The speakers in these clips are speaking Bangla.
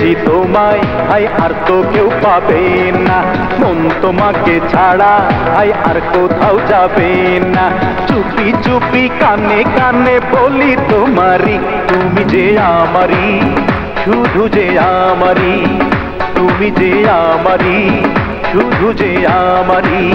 পেয়েছি তোমায়, হাই আর তো কেউ পাবে না। মন তোমাকে ছাড়া হাই আর কোথাও যাবে না। চুপি চুপি কানে কানে বলি তোমারি, তুমি যে আমারি, শুধু যে আমারি, তুমি যে আমারি, শুধু যে আমারি।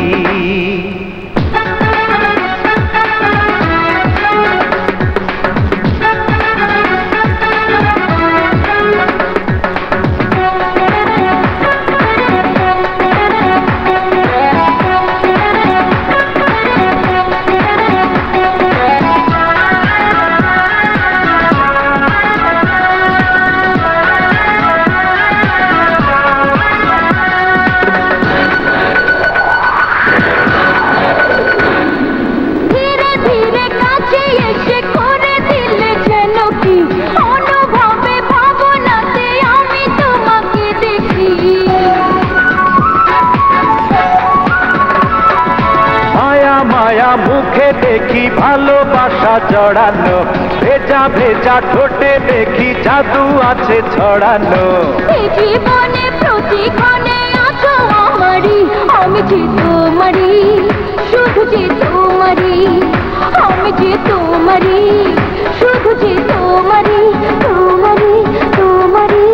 মায়া মুখে দেখি ভালোবাসা জড়ানো, ভেজা ভেজা ঠোঁটে দেখি জাদু আছে ছড়ানো। জীবনে প্রতিক্ষণে আছো আমারি, আমি যে তোমারি, শুধু যে তোমারি, আমি যে তোমারি, শুধু যে তোমারি, তোমারি, তোমারি।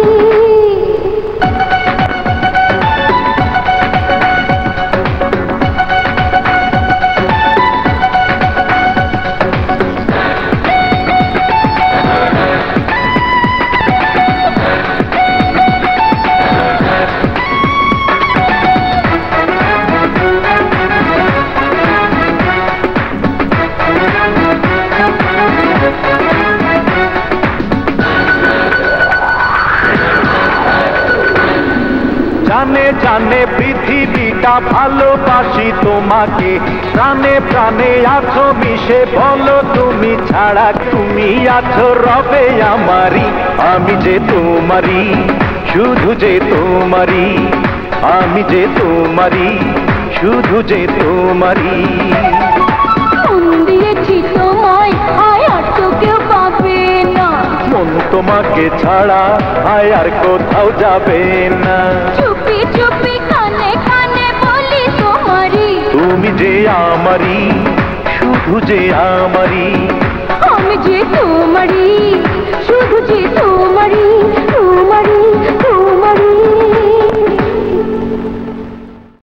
জানে জানে পৃথিবীটা ভালোবাসি তোমাকে, প্রাণে প্রাণে আছো মিশে, বলো তুমি ছাড়া তুমি আছো রবে আমারি, আমি যে তোমারি, শুধু যে তোমারি, আমি যে তোমারি, শুধু যে তোমারি। মন দিয়েছি তোমায়, আয় আর তো কেউ পাবে না। মন তোমাকে ছাড়া আয় আর কোথাও যাবে না। চুপি চুপি কানে কানে বলি তোমারি, তুমি যে আমারি, শুধু যে আমারি, আমি যে তোমারি, শুধু যে তোমারি, তোমারি, তোমারি।